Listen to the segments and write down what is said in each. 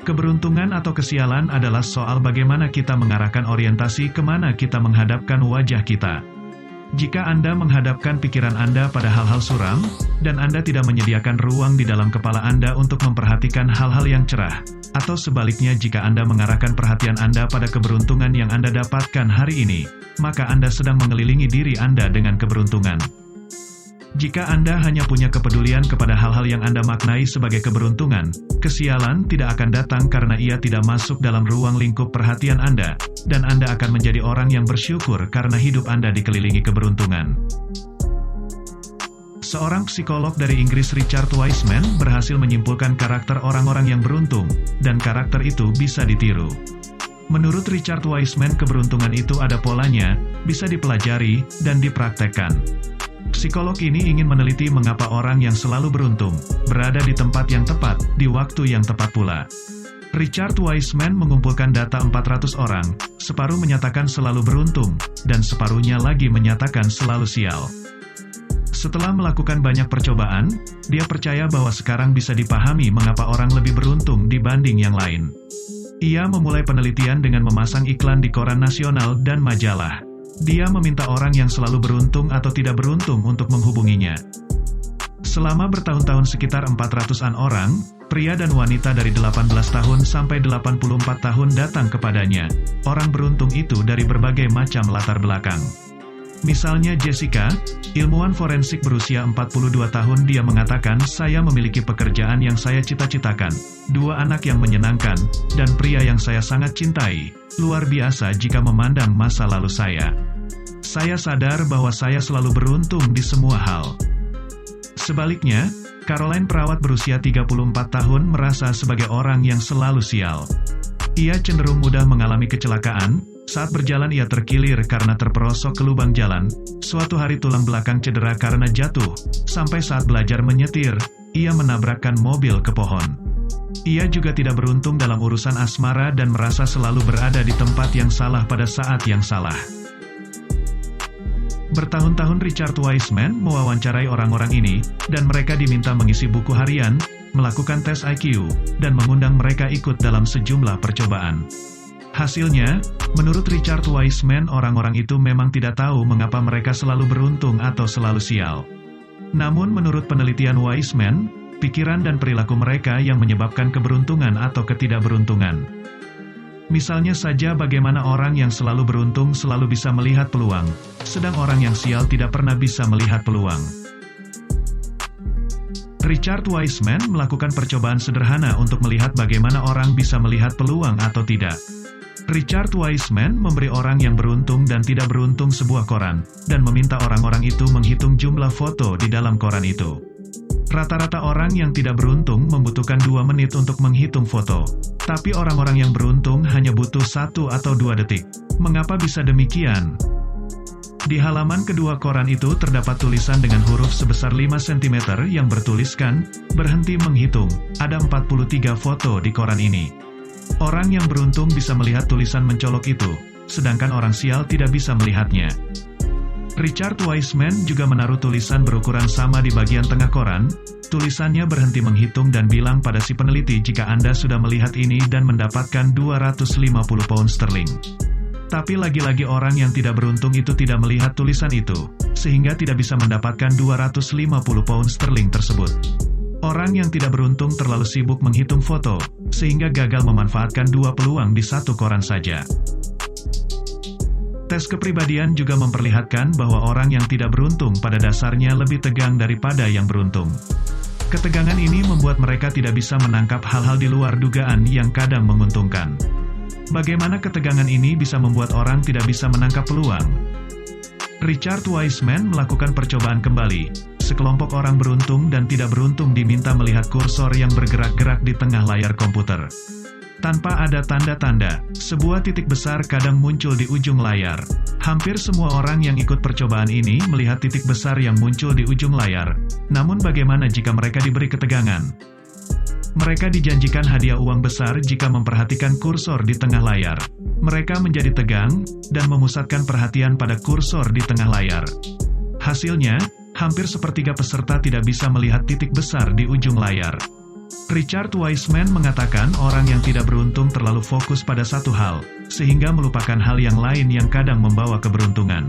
Keberuntungan atau kesialan adalah soal bagaimana kita mengarahkan orientasi kemana kita menghadapkan wajah kita. Jika Anda menghadapkan pikiran Anda pada hal-hal suram, dan Anda tidak menyediakan ruang di dalam kepala Anda untuk memperhatikan hal-hal yang cerah, atau sebaliknya jika Anda mengarahkan perhatian Anda pada keberuntungan yang Anda dapatkan hari ini, maka Anda sedang mengelilingi diri Anda dengan keberuntungan. Jika Anda hanya punya kepedulian kepada hal-hal yang Anda maknai sebagai keberuntungan, kesialan tidak akan datang karena ia tidak masuk dalam ruang lingkup perhatian Anda, dan Anda akan menjadi orang yang bersyukur karena hidup Anda dikelilingi keberuntungan. Seorang psikolog dari Inggris, Richard Wiseman, berhasil menyimpulkan karakter orang-orang yang beruntung, dan karakter itu bisa ditiru. Menurut Richard Wiseman, keberuntungan itu ada polanya, bisa dipelajari, dan dipraktekkan. Psikolog ini ingin meneliti mengapa orang yang selalu beruntung, berada di tempat yang tepat, di waktu yang tepat pula. Richard Wiseman mengumpulkan data 400 orang, separuh menyatakan selalu beruntung, dan separuhnya lagi menyatakan selalu sial. Setelah melakukan banyak percobaan, dia percaya bahwa sekarang bisa dipahami mengapa orang lebih beruntung dibanding yang lain. Ia memulai penelitian dengan memasang iklan di koran nasional dan majalah. Dia meminta orang yang selalu beruntung atau tidak beruntung untuk menghubunginya. Selama bertahun-tahun sekitar 400-an orang, pria dan wanita dari 18 tahun sampai 84 tahun datang kepadanya. Orang beruntung itu dari berbagai macam latar belakang. Misalnya Jessica, ilmuwan forensik berusia 42 tahun, dia mengatakan, "Saya memiliki pekerjaan yang saya cita-citakan, 2 anak yang menyenangkan, dan pria yang saya sangat cintai. Luar biasa jika memandang masa lalu saya. Saya sadar bahwa saya selalu beruntung di semua hal." Sebaliknya, Caroline, perawat berusia 34 tahun, merasa sebagai orang yang selalu sial. Ia cenderung mudah mengalami kecelakaan. Saat berjalan ia terkilir karena terperosok ke lubang jalan. Suatu hari tulang belakang cedera karena jatuh. Sampai saat belajar menyetir, ia menabrakkan mobil ke pohon. Ia juga tidak beruntung dalam urusan asmara dan merasa selalu berada di tempat yang salah pada saat yang salah. Bertahun-tahun Richard Wiseman mewawancarai orang-orang ini, dan mereka diminta mengisi buku harian, melakukan tes IQ, dan mengundang mereka ikut dalam sejumlah percobaan. Hasilnya, menurut Richard Wiseman, orang-orang itu memang tidak tahu mengapa mereka selalu beruntung atau selalu sial. Namun menurut penelitian Wiseman, pikiran dan perilaku mereka yang menyebabkan keberuntungan atau ketidakberuntungan. Misalnya saja bagaimana orang yang selalu beruntung selalu bisa melihat peluang, sedang orang yang sial tidak pernah bisa melihat peluang. Richard Wiseman melakukan percobaan sederhana untuk melihat bagaimana orang bisa melihat peluang atau tidak. Richard Wiseman memberi orang yang beruntung dan tidak beruntung sebuah koran, dan meminta orang-orang itu menghitung jumlah foto di dalam koran itu. Rata-rata orang yang tidak beruntung membutuhkan 2 menit untuk menghitung foto, tapi orang-orang yang beruntung hanya butuh 1 atau 2 detik. Mengapa bisa demikian? Di halaman kedua koran itu terdapat tulisan dengan huruf sebesar 5 cm yang bertuliskan, "Berhenti menghitung." Ada 43 foto di koran ini. Orang yang beruntung bisa melihat tulisan mencolok itu, sedangkan orang sial tidak bisa melihatnya. Richard Wiseman juga menaruh tulisan berukuran sama di bagian tengah koran. Tulisannya "Berhenti menghitung" dan bilang pada si peneliti jika Anda sudah melihat ini dan mendapatkan 250 pound sterling. Tapi lagi-lagi orang yang tidak beruntung itu tidak melihat tulisan itu, sehingga tidak bisa mendapatkan 250 pound sterling tersebut. Orang yang tidak beruntung terlalu sibuk menghitung foto, sehingga gagal memanfaatkan 2 peluang di 1 koran saja. Tes kepribadian juga memperlihatkan bahwa orang yang tidak beruntung pada dasarnya lebih tegang daripada yang beruntung. Ketegangan ini membuat mereka tidak bisa menangkap hal-hal di luar dugaan yang kadang menguntungkan. Bagaimana ketegangan ini bisa membuat orang tidak bisa menangkap peluang? Richard Wiseman melakukan percobaan kembali. Sekelompok orang beruntung dan tidak beruntung diminta melihat kursor yang bergerak-gerak di tengah layar komputer. Tanpa ada tanda-tanda, sebuah titik besar kadang muncul di ujung layar. Hampir semua orang yang ikut percobaan ini melihat titik besar yang muncul di ujung layar. Namun bagaimana jika mereka diberi ketegangan? Mereka dijanjikan hadiah uang besar jika memperhatikan kursor di tengah layar. Mereka menjadi tegang, dan memusatkan perhatian pada kursor di tengah layar. Hasilnya, hampir sepertiga peserta tidak bisa melihat titik besar di ujung layar. Richard Wiseman mengatakan orang yang tidak beruntung terlalu fokus pada satu hal, sehingga melupakan hal yang lain yang kadang membawa keberuntungan.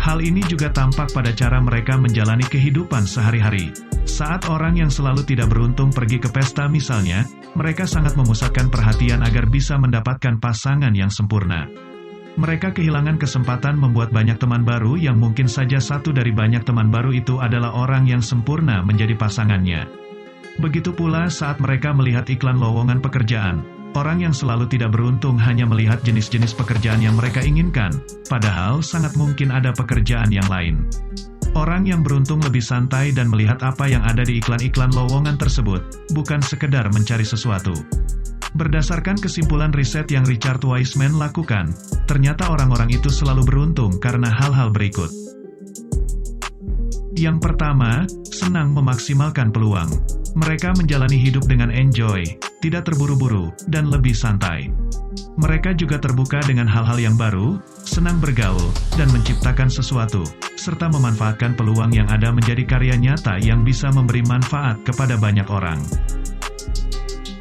Hal ini juga tampak pada cara mereka menjalani kehidupan sehari-hari. Saat orang yang selalu tidak beruntung pergi ke pesta misalnya, mereka sangat memusatkan perhatian agar bisa mendapatkan pasangan yang sempurna. Mereka kehilangan kesempatan membuat banyak teman baru yang mungkin saja satu dari banyak teman baru itu adalah orang yang sempurna menjadi pasangannya. Begitu pula saat mereka melihat iklan lowongan pekerjaan, orang yang selalu tidak beruntung hanya melihat jenis-jenis pekerjaan yang mereka inginkan, padahal sangat mungkin ada pekerjaan yang lain. Orang yang beruntung lebih santai dan melihat apa yang ada di iklan-iklan lowongan tersebut, bukan sekedar mencari sesuatu. Berdasarkan kesimpulan riset yang Richard Wiseman lakukan, ternyata orang-orang itu selalu beruntung karena hal-hal berikut. Yang pertama, senang memaksimalkan peluang. Mereka menjalani hidup dengan enjoy, tidak terburu-buru, dan lebih santai. Mereka juga terbuka dengan hal-hal yang baru, senang bergaul, dan menciptakan sesuatu, serta memanfaatkan peluang yang ada menjadi karya nyata yang bisa memberi manfaat kepada banyak orang.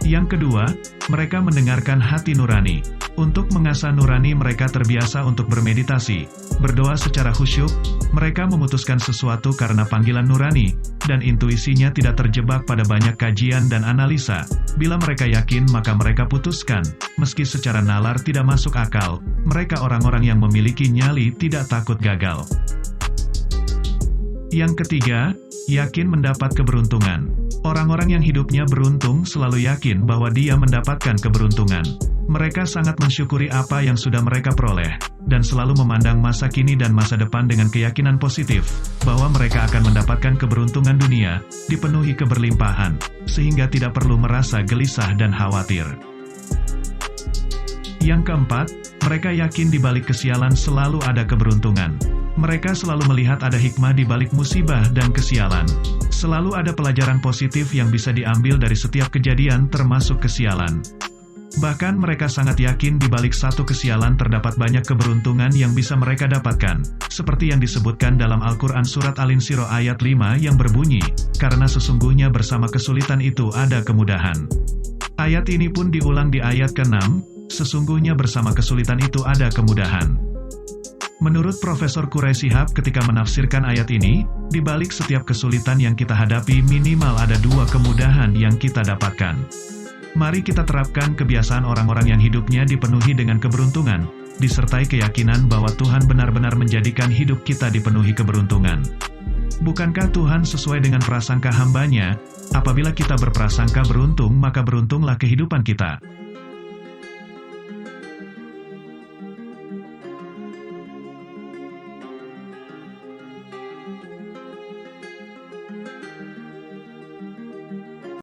Yang kedua, mereka mendengarkan hati nurani. Untuk mengasah nurani mereka terbiasa untuk bermeditasi, berdoa secara khusyuk, mereka memutuskan sesuatu karena panggilan nurani, dan intuisinya tidak terjebak pada banyak kajian dan analisa. Bila mereka yakin maka mereka putuskan, meski secara nalar tidak masuk akal, mereka orang-orang yang memiliki nyali tidak takut gagal. Yang ketiga, yakin mendapat keberuntungan. Orang-orang yang hidupnya beruntung selalu yakin bahwa dia mendapatkan keberuntungan. Mereka sangat mensyukuri apa yang sudah mereka peroleh, dan selalu memandang masa kini dan masa depan dengan keyakinan positif, bahwa mereka akan mendapatkan keberuntungan dunia, dipenuhi keberlimpahan, sehingga tidak perlu merasa gelisah dan khawatir. Yang keempat, mereka yakin di balik kesialan selalu ada keberuntungan. Mereka selalu melihat ada hikmah di balik musibah dan kesialan. Selalu ada pelajaran positif yang bisa diambil dari setiap kejadian termasuk kesialan. Bahkan mereka sangat yakin di balik satu kesialan terdapat banyak keberuntungan yang bisa mereka dapatkan, seperti yang disebutkan dalam Al-Quran Surat Al-Insyirah ayat 5 yang berbunyi, karena sesungguhnya bersama kesulitan itu ada kemudahan. Ayat ini pun diulang di ayat ke-6, sesungguhnya bersama kesulitan itu ada kemudahan. Menurut Profesor Quraish Shihab ketika menafsirkan ayat ini, di balik setiap kesulitan yang kita hadapi minimal ada dua kemudahan yang kita dapatkan. Mari kita terapkan kebiasaan orang-orang yang hidupnya dipenuhi dengan keberuntungan, disertai keyakinan bahwa Tuhan benar-benar menjadikan hidup kita dipenuhi keberuntungan. Bukankah Tuhan sesuai dengan prasangka hamba-Nya? Apabila kita berprasangka beruntung, maka beruntunglah kehidupan kita.